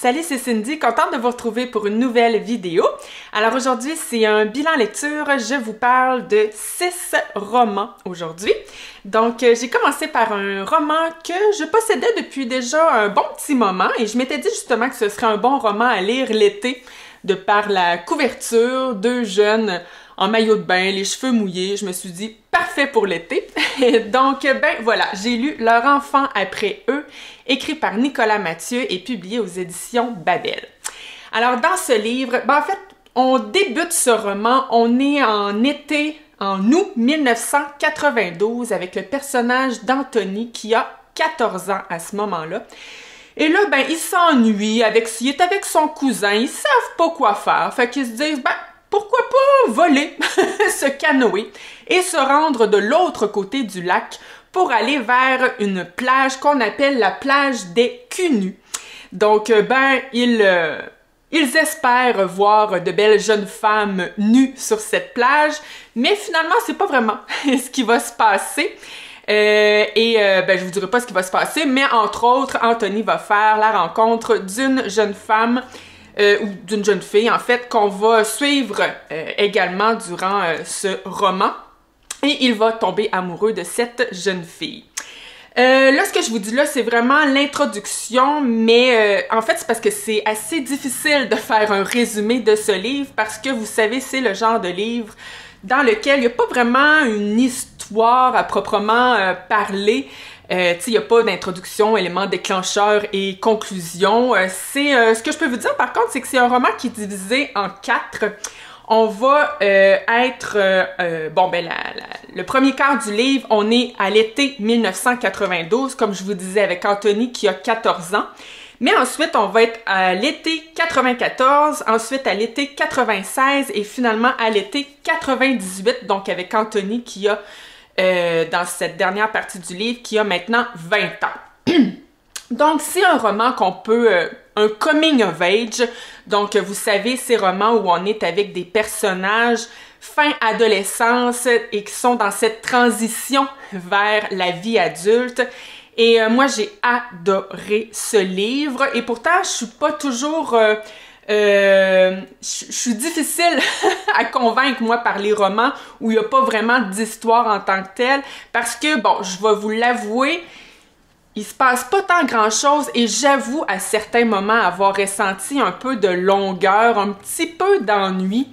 Salut, c'est Cindy, contente de vous retrouver pour une nouvelle vidéo. Alors aujourd'hui, c'est un bilan lecture. Je vous parle de 6 romans aujourd'hui. Donc, j'ai commencé par un roman que je possédais depuis déjà un bon petit moment et je m'étais dit justement que ce serait un bon roman à lire l'été de par la couverture, 2 jeunes en maillot de bain, les cheveux mouillés. Je me suis dit, parfait pour l'été. Donc, ben voilà, j'ai lu Leur enfant après eux, écrit par Nicolas Mathieu et publié aux éditions Babel. Alors, dans ce livre, ben en fait, on débute ce roman, on est en été, en août 1992, avec le personnage d'Anthony qui a 14 ans à ce moment-là. Et là, ben, il s'ennuie, il est avec son cousin, ils savent pas quoi faire, fait qu'ils se disent, ben, pourquoi pas voler ce canoë et se rendre de l'autre côté du lac pour aller vers une plage qu'on appelle la plage des Culs-nus. Donc, ben, ils espèrent voir de belles jeunes femmes nues sur cette plage, mais finalement, c'est pas vraiment ce qui va se passer. Ben, je vous dirai pas ce qui va se passer, mais entre autres, Anthony va faire la rencontre d'une jeune femme ou d'une jeune fille, en fait, qu'on va suivre également durant ce roman. Et il va tomber amoureux de cette jeune fille. Là, ce que je vous dis là, c'est vraiment l'introduction, mais en fait, c'est parce que c'est assez difficile de faire un résumé de ce livre, parce que, vous savez, c'est le genre de livre dans lequel il n'y a pas vraiment une histoire à proprement parler. Tu sais, il n'y a pas d'introduction, élément déclencheur et conclusion. Ce que je peux vous dire, par contre, c'est que c'est un roman qui est divisé en 4. On va le premier quart du livre, on est à l'été 1992, comme je vous disais, avec Anthony qui a 14 ans. Mais ensuite, on va être à l'été 94, ensuite à l'été 96 et finalement à l'été 98, donc avec Anthony qui a, dans cette dernière partie du livre, qui a maintenant 20 ans. Donc, c'est un roman qu'on peut... un coming of age. Donc, vous savez, ces romans où on est avec des personnages fin adolescence et qui sont dans cette transition vers la vie adulte. Et moi, j'ai adoré ce livre. Et pourtant, je suis pas toujours... je suis difficile à convaincre, moi, par les romans où il n'y a pas vraiment d'histoire en tant que telle. Parce que, bon, je vais vous l'avouer, il se passe pas tant grand-chose et j'avoue à certains moments avoir ressenti un peu de longueur, un petit peu d'ennui.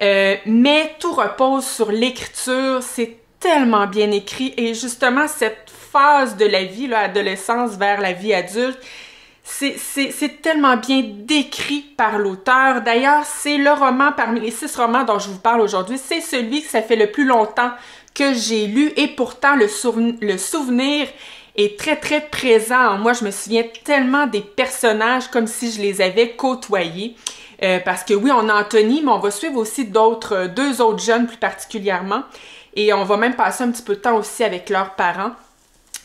Mais tout repose sur l'écriture, c'est tellement bien écrit et justement cette phase de la vie, l'adolescence vers la vie adulte, c'est tellement bien décrit par l'auteur. D'ailleurs, c'est le roman parmi les 6 romans dont je vous parle aujourd'hui, c'est celui que ça fait le plus longtemps que j'ai lu et pourtant le souvenir est très très présent. Moi, je me souviens tellement des personnages comme si je les avais côtoyés. Parce que oui, on a Anthony, mais on va suivre aussi 2 autres jeunes plus particulièrement. Et on va même passer un petit peu de temps aussi avec leurs parents.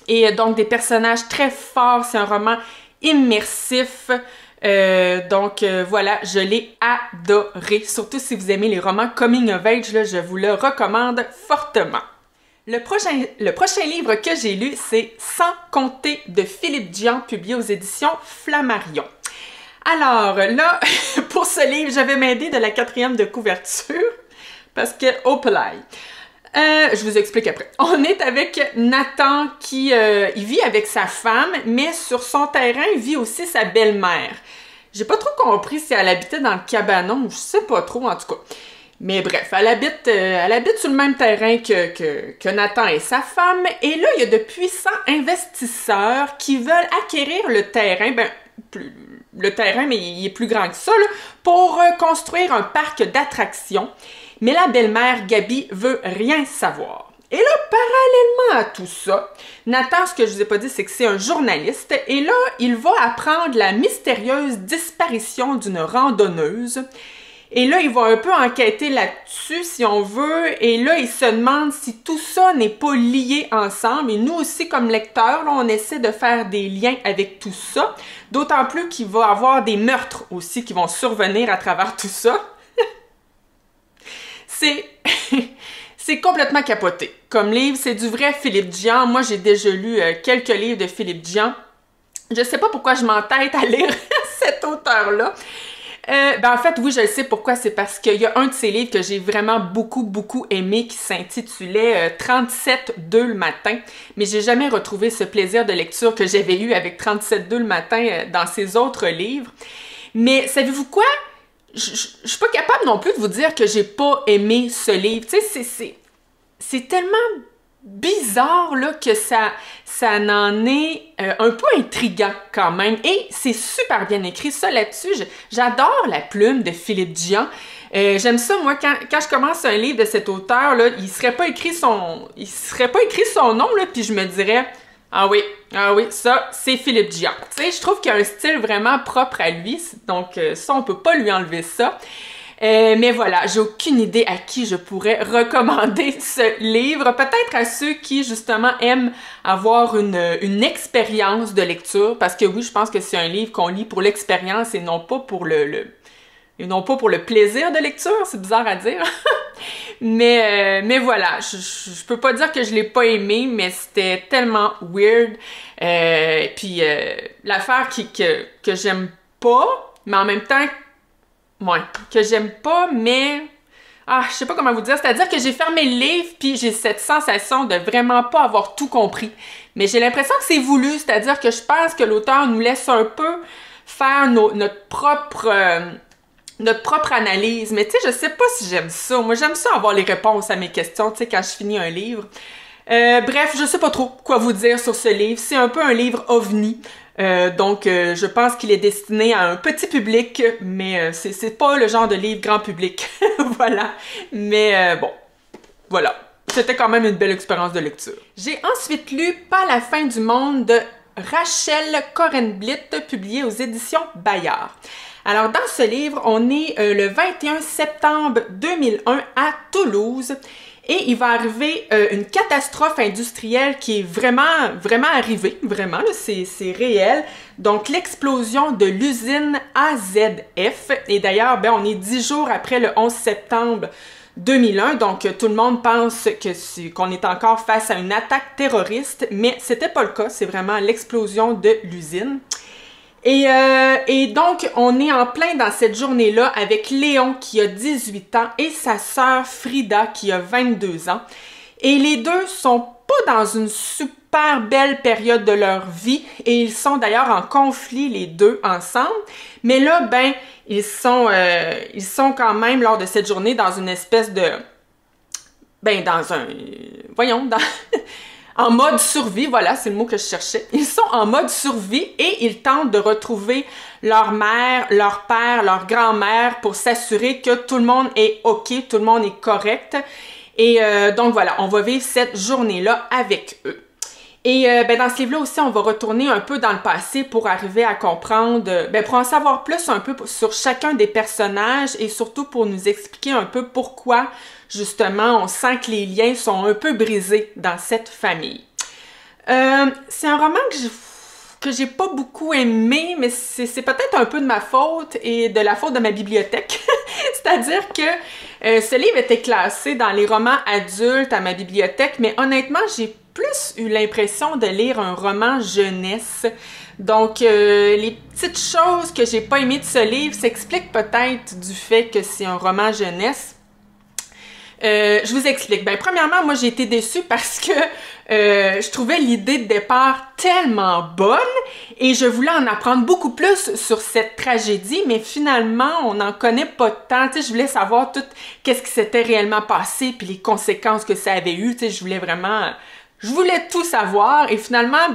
Et donc, des personnages très forts. C'est un roman immersif. Voilà, je l'ai adoré. Surtout si vous aimez les romans coming of age, là, je vous le recommande fortement. Le prochain livre que j'ai lu, c'est Sans compter de Philippe Dian, publié aux éditions Flammarion. Alors là, pour ce livre, je vais m'aider de la 4e de couverture, parce que, oh je vous explique après. On est avec Nathan qui il vit avec sa femme, mais sur son terrain, il vit aussi sa belle-mère. J'ai pas trop compris si elle habitait dans le cabanon, je sais pas trop en tout cas. Mais bref, elle habite sur le même terrain que Nathan et sa femme. Et là, il y a de puissants investisseurs qui veulent acquérir le terrain, le terrain, mais il est plus grand que ça, là, pour construire un parc d'attractions. Mais la belle-mère, Gabi, veut rien savoir. Et là, parallèlement à tout ça, Nathan, ce que je vous ai pas dit, c'est que c'est un journaliste. Et là, il va apprendre la mystérieuse disparition d'une randonneuse. Et là, il va un peu enquêter là-dessus, si on veut, et là, il se demande si tout ça n'est pas lié ensemble. Et nous aussi, comme lecteurs, là, on essaie de faire des liens avec tout ça, d'autant plus qu'il va y avoir des meurtres aussi qui vont survenir à travers tout ça. C'est complètement capoté. Comme livre, c'est du vrai Philippe Dian. Moi, j'ai déjà lu quelques livres de Philippe Dian. Je sais pas pourquoi je m'entête à lire cet auteur-là. En fait, oui, je le sais pourquoi. C'est parce qu'il y a un de ses livres que j'ai vraiment beaucoup aimé qui s'intitulait 37-2 le matin. Mais j'ai jamais retrouvé ce plaisir de lecture que j'avais eu avec 37-2 le matin dans ses autres livres. Mais savez-vous quoi? Je suis pas capable non plus de vous dire que j'ai pas aimé ce livre. Tu sais, c'est tellement bizarre là que ça n'en est un peu intriguant quand même. Et c'est super bien écrit, ça là-dessus. J'adore la plume de Philippe Dian. J'aime ça, moi, quand je commence un livre de cet auteur, là, il serait pas écrit son nom, là, puis je me dirais... Ah oui, ça, c'est Philippe Dian. Tu sais, je trouve qu'il a un style vraiment propre à lui, donc ça, on peut pas lui enlever ça. Mais voilà, j'ai aucune idée à qui je pourrais recommander ce livre. Peut-être à ceux qui, justement, aiment avoir une expérience de lecture, parce que oui, je pense que c'est un livre qu'on lit pour l'expérience et non pas pour le plaisir de lecture, c'est bizarre à dire. mais voilà, je peux pas dire que je l'ai pas aimé, mais c'était tellement weird. Puis l'affaire que j'aime pas, mais en même temps, ouais, que j'aime pas, mais... je sais pas comment vous dire. C'est-à-dire que j'ai fermé le livre, puis j'ai cette sensation de vraiment pas avoir tout compris. Mais j'ai l'impression que c'est voulu, c'est-à-dire que je pense que l'auteur nous laisse un peu faire notre propre analyse. Mais tu sais, je sais pas si j'aime ça. Moi, j'aime ça avoir les réponses à mes questions, tu sais, quand je finis un livre. Bref, je sais pas trop quoi vous dire sur ce livre. C'est un peu un livre ovni. Donc, je pense qu'il est destiné à un petit public, mais c'est pas le genre de livre grand public. Voilà. Mais bon, voilà. C'était quand même une belle expérience de lecture. J'ai ensuite lu Pas la fin du monde de Rachel Korenblit, publié aux éditions Bayard. Alors, dans ce livre, on est le 21 septembre 2001 à Toulouse. Et il va arriver une catastrophe industrielle qui est vraiment arrivée, vraiment, là, c'est réel. Donc, l'explosion de l'usine AZF. Et d'ailleurs, on est 10 jours après le 11 septembre 2001, donc tout le monde pense qu'on est encore face à une attaque terroriste, mais c'était pas le cas, c'est vraiment l'explosion de l'usine. Et donc, on est en plein dans cette journée-là avec Léon qui a 18 ans et sa sœur Frida qui a 22 ans. Et les deux sont pas dans une super belle période de leur vie et ils sont d'ailleurs en conflit les deux ensemble. Mais là, ils sont quand même lors de cette journée dans une espèce de... en mode survie, voilà, c'est le mot que je cherchais. Ils sont en mode survie et ils tentent de retrouver leur mère, leur père, leur grand-mère pour s'assurer que tout le monde est OK, tout le monde est correct. Et donc voilà, on va vivre cette journée-là avec eux. Et dans ce livre-là aussi, on va retourner un peu dans le passé pour arriver à comprendre, pour en savoir plus un peu sur chacun des personnages et surtout pour nous expliquer un peu pourquoi justement, on sent que les liens sont un peu brisés dans cette famille. C'est un roman que j'ai pas beaucoup aimé, mais c'est peut-être un peu de ma faute et de la faute de ma bibliothèque. C'est-à-dire que ce livre était classé dans les romans adultes à ma bibliothèque, mais honnêtement, j'ai plus eu l'impression de lire un roman jeunesse. Donc, les petites choses que j'ai pas aimées de ce livre s'expliquent peut-être du fait que c'est un roman jeunesse. Je vous explique. Premièrement, moi, j'ai été déçue parce que je trouvais l'idée de départ tellement bonne et je voulais en apprendre beaucoup plus sur cette tragédie, mais finalement, on n'en connaît pas tant. Tu sais, je voulais savoir tout qu'est-ce qui s'était réellement passé puis les conséquences que ça avait eu. Tu sais, je voulais tout savoir et finalement,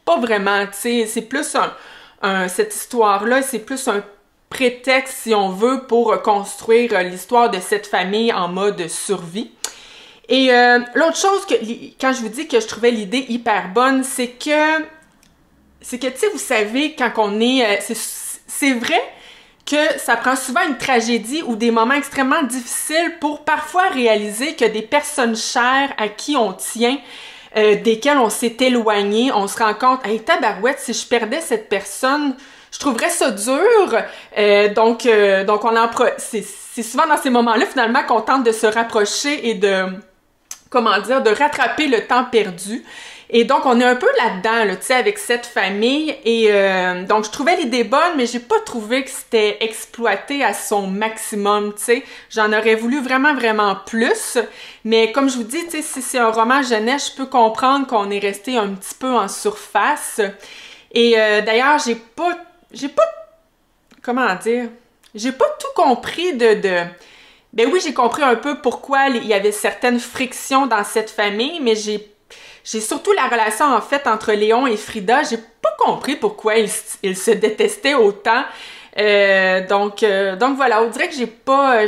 pas vraiment. Tu sais, c'est plus cette histoire-là, c'est plus un prétexte, si on veut, pour construire l'histoire de cette famille en mode survie. Et l'autre chose, quand je vous dis que je trouvais l'idée hyper bonne, c'est que, tu sais, vous savez, quand on est... c'est vrai que ça prend souvent une tragédie ou des moments extrêmement difficiles pour parfois réaliser que des personnes chères à qui on tient, desquelles on s'est éloigné, on se rend compte, hey, tabarouette, si je perdais cette personne... Je trouverais ça dur, donc c'est souvent dans ces moments-là, finalement, qu'on tente de se rapprocher et de rattraper le temps perdu. Et donc, on est un peu là-dedans, là, tu sais, avec cette famille. Et donc, je trouvais l'idée bonne, mais j'ai pas trouvé que c'était exploité à son maximum, tu sais. J'en aurais voulu vraiment, vraiment plus. Mais comme je vous dis, tu sais, si c'est un roman jeunesse, je peux comprendre qu'on est resté un petit peu en surface. Et d'ailleurs, j'ai pas, comment dire, j'ai pas tout compris ben oui, j'ai compris un peu pourquoi il y avait certaines frictions dans cette famille, mais j'ai surtout la relation, en fait, entre Léon et Frida. J'ai pas compris pourquoi ils se détestaient autant. Donc voilà, on dirait que j'ai pas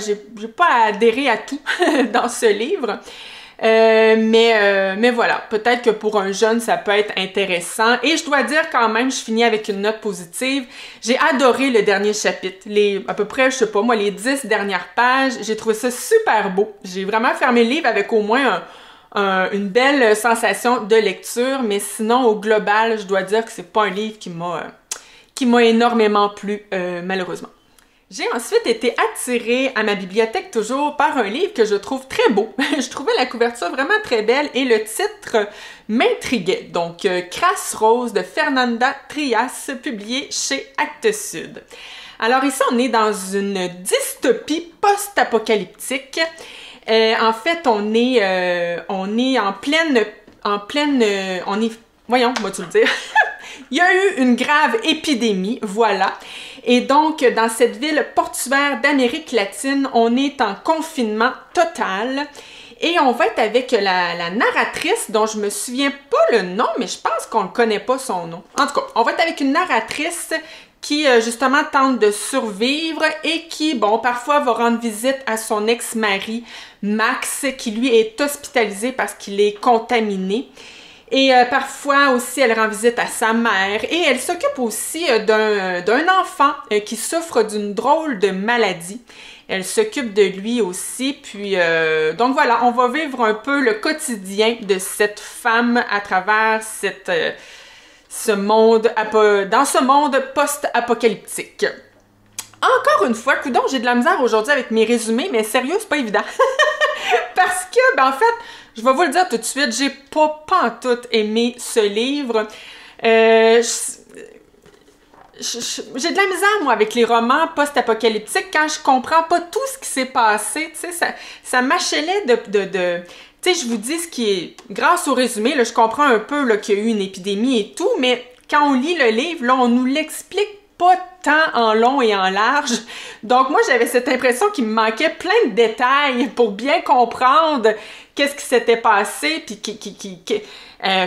adhéré à tout dans ce livre. Mais voilà, peut-être que pour un jeune, ça peut être intéressant. Et je dois dire quand même, je finis avec une note positive. J'ai adoré le dernier chapitre. À peu près, je sais pas moi, les 10 dernières pages. J'ai trouvé ça super beau. J'ai vraiment fermé le livre avec au moins une belle sensation de lecture. Mais sinon, au global, je dois dire que c'est pas un livre qui m'a énormément plu, malheureusement. J'ai ensuite été attirée à ma bibliothèque toujours par un livre que je trouve très beau. Je trouvais la couverture vraiment très belle et le titre m'intriguait. Donc, Crasse Rose de Fernanda Trias, publié chez Actes Sud. Alors ici, on est dans une dystopie post-apocalyptique. En fait, on est voyons, moi-tu le dire? Il y a eu une grave épidémie, voilà. Et donc, dans cette ville portuaire d'Amérique latine, on est en confinement total. Et on va être avec la narratrice, dont je me souviens pas le nom, mais je pense qu'on ne connaît pas son nom. En tout cas, on va être avec une narratrice qui, justement, tente de survivre et qui, bon, parfois va rendre visite à son ex-mari, Max, qui, lui, est hospitalisé parce qu'il est contaminé. Et parfois aussi, elle rend visite à sa mère et elle s'occupe aussi d'un enfant qui souffre d'une drôle de maladie. Elle s'occupe de lui aussi, puis donc voilà, on va vivre un peu le quotidien de cette femme à travers ce monde post-apocalyptique. Encore une fois, coudonc, j'ai de la misère aujourd'hui avec mes résumés, mais sérieux, c'est pas évident. Parce que, ben en fait, je vais vous le dire tout de suite, j'ai pas pantoute aimé ce livre. J'ai de la misère, moi, avec les romans post-apocalyptiques quand je comprends pas tout ce qui s'est passé. Tu sais, ça m'achelait de tu sais, je vous dis ce qui est... Grâce au résumé, là, je comprends un peu là, qu'il y a eu une épidémie et tout, mais quand on lit le livre, là, on nous l'explique pas tant en long et en large. Donc moi, j'avais cette impression qu'il me manquait plein de détails pour bien comprendre qu'est-ce qui s'était passé, puis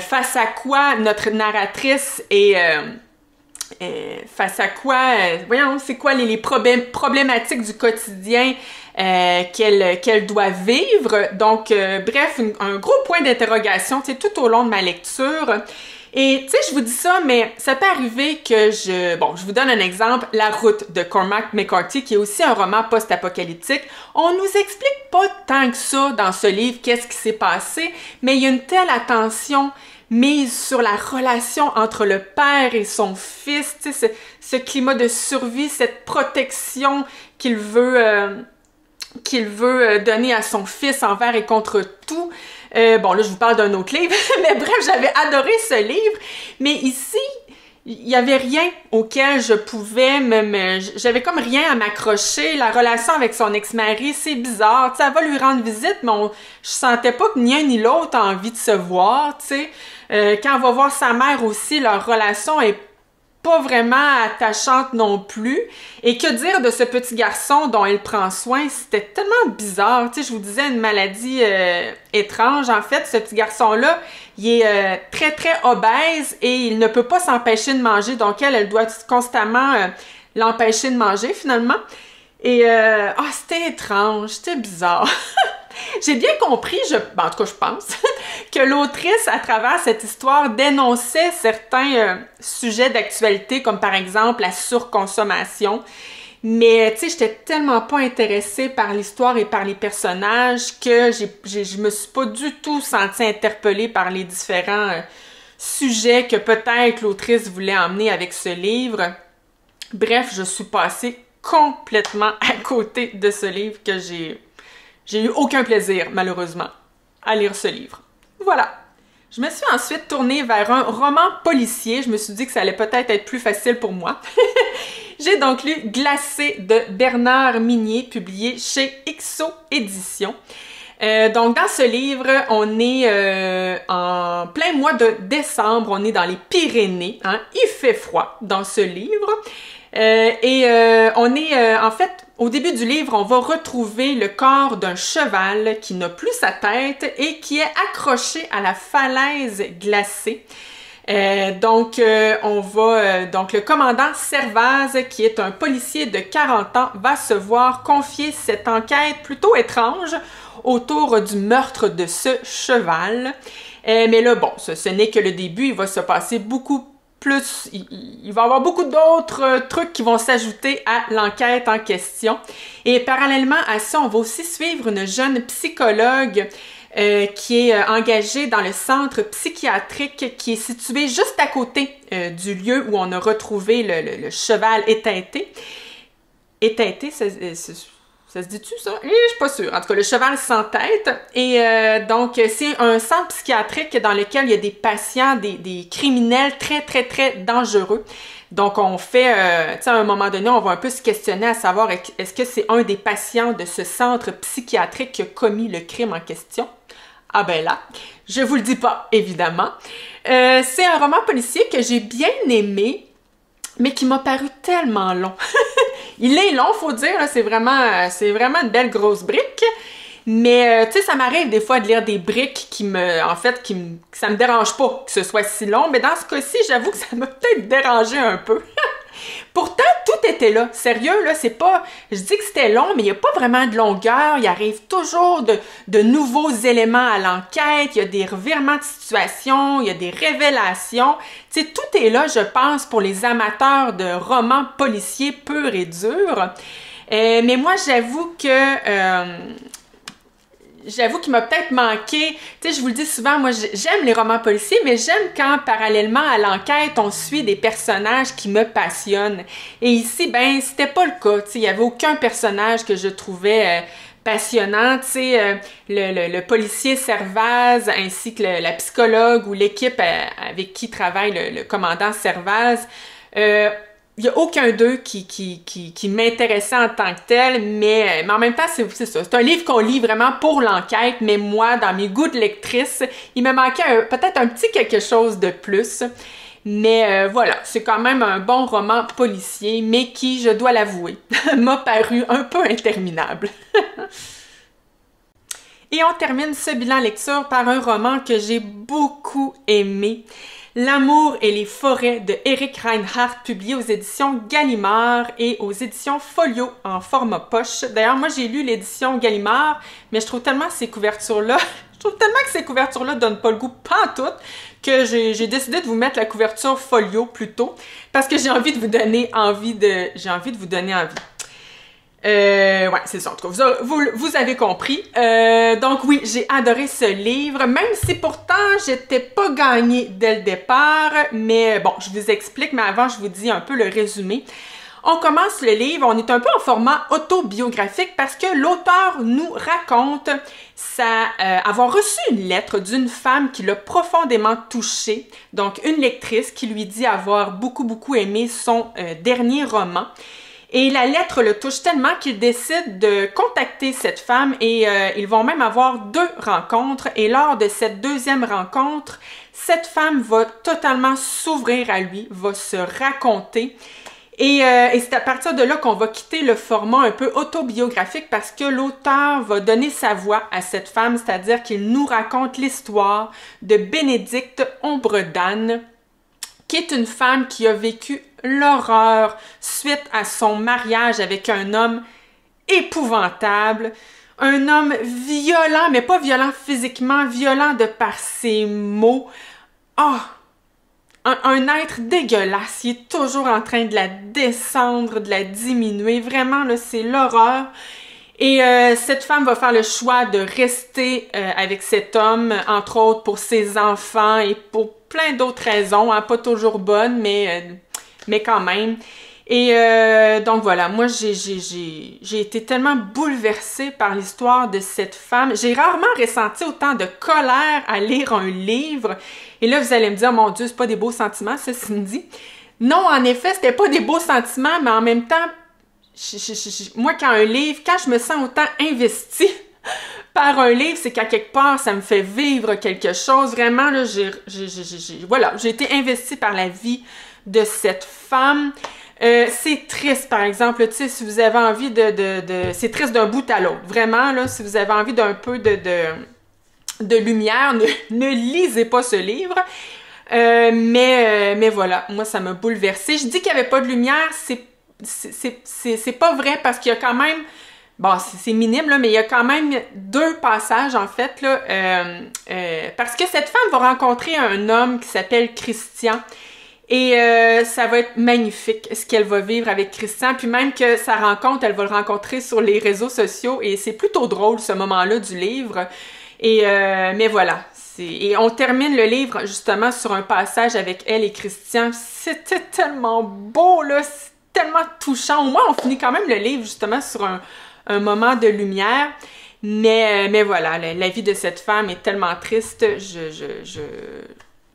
face à quoi notre narratrice est... face à quoi... voyons, c'est quoi les problématiques du quotidien qu'elle doit vivre. Donc, bref, un gros point d'interrogation, tu sais, tout au long de ma lecture. Et, tu sais, je vous dis ça, mais ça peut arriver que Bon, je vous donne un exemple, La Route de Cormac McCarthy, qui est aussi un roman post-apocalyptique. On nous explique pas tant que ça dans ce livre qu'est-ce qui s'est passé, mais il y a une telle attention mise sur la relation entre le père et son fils, tu sais, ce climat de survie, cette protection qu'il veut donner à son fils envers et contre tout. Bon, là, je vous parle d'un autre livre, mais bref, j'avais adoré ce livre. Mais ici, il n'y avait rien auquel je pouvais j'avais comme rien à m'accrocher. La relation avec son ex-mari, c'est bizarre. Tu sais, elle va lui rendre visite, mais je sentais pas que ni un ni l'autre a envie de se voir, tu sais. Quand on va voir sa mère aussi, leur relation est pas vraiment attachante non plus. Et que dire de ce petit garçon dont elle prend soin? C'était tellement bizarre. Tu sais, je vous disais, une maladie étrange. En fait, ce petit garçon-là, il est très, très obèse et il ne peut pas s'empêcher de manger. Donc, elle doit constamment l'empêcher de manger, finalement. Et, c'était étrange, c'était bizarre. J'ai bien compris, en tout cas je pense, que l'autrice, à travers cette histoire, dénonçait certains sujets d'actualité, comme par exemple la surconsommation. Mais, tu sais, j'étais tellement pas intéressée par l'histoire et par les personnages que je me suis pas du tout sentie interpellée par les différents sujets que peut-être l'autrice voulait emmener avec ce livre. Bref, je suis passée complètement à côté de ce livre que j'ai eu aucun plaisir, malheureusement, à lire ce livre. Voilà. Je me suis ensuite tournée vers un roman policier. Je me suis dit que ça allait peut-être être plus facile pour moi. J'ai donc lu Glacé de Bernard Minier, publié chez IXO Éditions. Donc, dans ce livre, on est en plein mois de décembre, on est dans les Pyrénées, hein? Il fait froid dans ce livre. On est, en fait, au début du livre, on va retrouver le corps d'un cheval qui n'a plus sa tête et qui est accroché à la falaise glacée. Donc, le commandant Servaz, qui est un policier de 40 ans, va se voir confier cette enquête plutôt étrange autour du meurtre de ce cheval. Mais là, bon, ce n'est que le début, il va se passer beaucoup plus, il va y avoir beaucoup d'autres trucs qui vont s'ajouter à l'enquête en question. Et parallèlement à ça, on va aussi suivre une jeune psychologue qui est engagée dans le centre psychiatrique qui est situé juste à côté du lieu où on a retrouvé le cheval éteinté. Éteinté, ça se dit-tu, ça? Je suis pas sûre. En tout cas, le cheval sans tête. Et donc, c'est un centre psychiatrique dans lequel il y a des patients, des criminels très, très, très dangereux. Donc, on fait, tu sais, à un moment donné, on va un peu se questionner à savoir est-ce que c'est un des patients de ce centre psychiatrique qui a commis le crime en question? Ah ben là, je vous le dis pas, évidemment. C'est un roman policier que j'ai bien aimé, mais qui m'a paru tellement long. Il est long, faut dire, c'est vraiment une belle grosse brique. Mais, tu sais, ça m'arrive des fois de lire des briques ça me dérange pas que ce soit si long. Mais dans ce cas-ci, j'avoue que ça m'a peut-être dérangé un peu. Pourtant, tout était là. Sérieux, là, c'est pas... Je dis que c'était long, mais il n'y a pas vraiment de longueur. Il arrive toujours de nouveaux éléments à l'enquête. Il y a des revirements de situation, il y a des révélations. Tu sais, tout est là, je pense, pour les amateurs de romans policiers purs et durs. Mais moi, j'avoue qu'il m'a peut-être manqué, tu sais, je vous le dis souvent, moi j'aime les romans policiers, mais j'aime quand parallèlement à l'enquête, on suit des personnages qui me passionnent. Et ici, ben, c'était pas le cas, tu sais, il y avait aucun personnage que je trouvais passionnant, tu sais, le policier Servaz, ainsi que la psychologue ou l'équipe avec qui travaille le commandant Servaz, il n'y a aucun d'eux qui m'intéressait en tant que tel, mais en même temps, c'est ça. C'est un livre qu'on lit vraiment pour l'enquête, mais moi, dans mes goûts de lectrice, il me manquait peut-être un petit quelque chose de plus. Mais voilà, c'est quand même un bon roman policier, mais qui, je dois l'avouer, m'a paru un peu interminable. Et on termine ce bilan lecture par un roman que j'ai beaucoup aimé. L'amour et les forêts de Eric Reinhardt, publié aux éditions Gallimard et aux éditions Folio en format poche. D'ailleurs, moi j'ai lu l'édition Gallimard, mais je trouve tellement que ces couvertures-là donnent pas le goût pantoute que j'ai décidé de vous mettre la couverture Folio plutôt, parce que j'ai envie de vous donner envie. Ouais, c'est ça. En tout cas, vous avez compris. Donc oui, j'ai adoré ce livre, même si pourtant j'étais pas gagnée dès le départ. Mais bon, je vous explique, mais avant, je vous dis un peu le résumé. On commence le livre, on est un peu en format autobiographique parce que l'auteur nous raconte avoir reçu une lettre d'une femme qui l'a profondément touché. Donc, une lectrice qui lui dit avoir beaucoup, beaucoup aimé son dernier roman. Et la lettre le touche tellement qu'il décide de contacter cette femme et ils vont même avoir 2 rencontres. Et lors de cette deuxième rencontre, cette femme va totalement s'ouvrir à lui, va se raconter. Et c'est à partir de là qu'on va quitter le format un peu autobiographique parce que l'auteur va donner sa voix à cette femme, c'est-à-dire qu'il nous raconte l'histoire de Bénédicte Ombredane, qui est une femme qui a vécu l'horreur suite à son mariage avec un homme épouvantable, un homme violent, mais pas violent physiquement, violent de par ses mots. Ah! Un être dégueulasse, il est toujours en train de la descendre, de la diminuer, vraiment, là, c'est l'horreur. Et cette femme va faire le choix de rester avec cet homme, entre autres pour ses enfants et pour plein d'autres raisons, hein, pas toujours bonnes, mais quand même. Et donc voilà, moi j'ai été tellement bouleversée par l'histoire de cette femme. J'ai rarement ressenti autant de colère à lire un livre. Et là, vous allez me dire, mon Dieu, c'est pas des beaux sentiments, ça, Cindy. Non, en effet, c'était pas des beaux sentiments, mais en même temps, moi, quand je me sens autant investie par un livre, c'est qu'à quelque part, ça me fait vivre quelque chose. Vraiment, là, voilà, j'ai été investie par la vie de cette femme. C'est triste, par exemple, tu sais, si vous avez envie c'est triste d'un bout à l'autre. Vraiment, là, si vous avez envie d'un peu de lumière, ne lisez pas ce livre. Mais voilà, moi, ça m'a bouleversée. Je dis qu'il n'y avait pas de lumière, c'est pas vrai parce qu'il y a quand même, bon, c'est minime, là, mais il y a quand même 2 passages, en fait, là, parce que cette femme va rencontrer un homme qui s'appelle Christian. Et ça va être magnifique ce qu'elle va vivre avec Christian. Puis même que sa rencontre, elle va le rencontrer sur les réseaux sociaux. Et c'est plutôt drôle ce moment-là du livre. Et mais voilà. Et on termine le livre justement sur un passage avec elle et Christian. C'était tellement beau, là. C'est tellement touchant. Au moins, on finit quand même le livre justement sur un moment de lumière. Mais voilà, la vie de cette femme est tellement triste.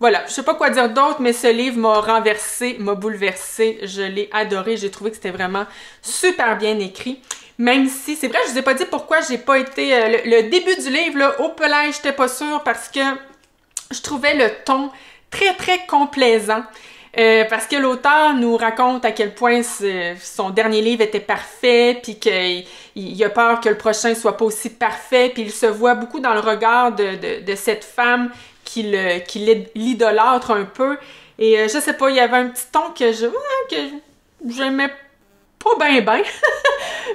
Voilà, je sais pas quoi dire d'autre, mais ce livre m'a renversée, m'a bouleversée. Je l'ai adoré. J'ai trouvé que c'était vraiment super bien écrit. Même si, c'est vrai, je vous ai pas dit pourquoi j'ai pas été... le début du livre, là, au pelage, j'étais pas sûre parce que je trouvais le ton très, très complaisant. Parce que l'auteur nous raconte à quel point son dernier livre était parfait, puis qu'il a peur que le prochain soit pas aussi parfait, puis il se voit beaucoup dans le regard de cette femme qui l'idolâtre un peu. Et je sais pas, il y avait un petit ton que j'aimais pas bien.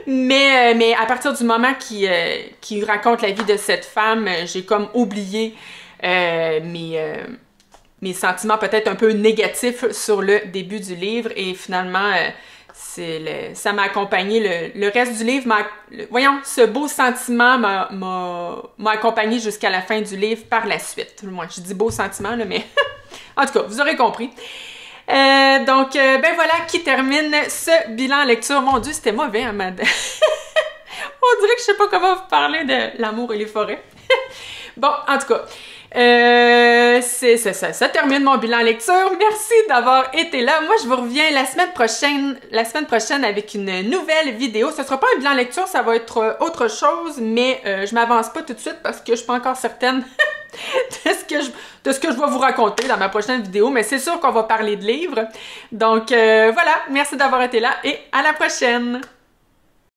mais à partir du moment qu'il raconte la vie de cette femme, j'ai comme oublié mes sentiments peut-être un peu négatifs sur le début du livre. Et finalement, ça m'a accompagné. Le reste du livre, voyons, ce beau sentiment m'a accompagné jusqu'à la fin du livre par la suite. Moi, je dis beau sentiment, là, mais en tout cas, vous aurez compris. Donc, ben voilà qui termine ce bilan lecture. Mon Dieu, c'était mauvais, hein, madame. On dirait que je sais pas comment vous parler de l'amour et les forêts. Bon, en tout cas, ça termine mon bilan lecture. Merci d'avoir été là. Moi, je vous reviens la semaine prochaine avec une nouvelle vidéo. Ce sera pas un bilan lecture, ça va être autre chose, mais je m'avance pas tout de suite parce que je suis pas encore certaine de ce que je vais vous raconter dans ma prochaine vidéo, mais c'est sûr qu'on va parler de livres. Donc voilà, merci d'avoir été là et à la prochaine!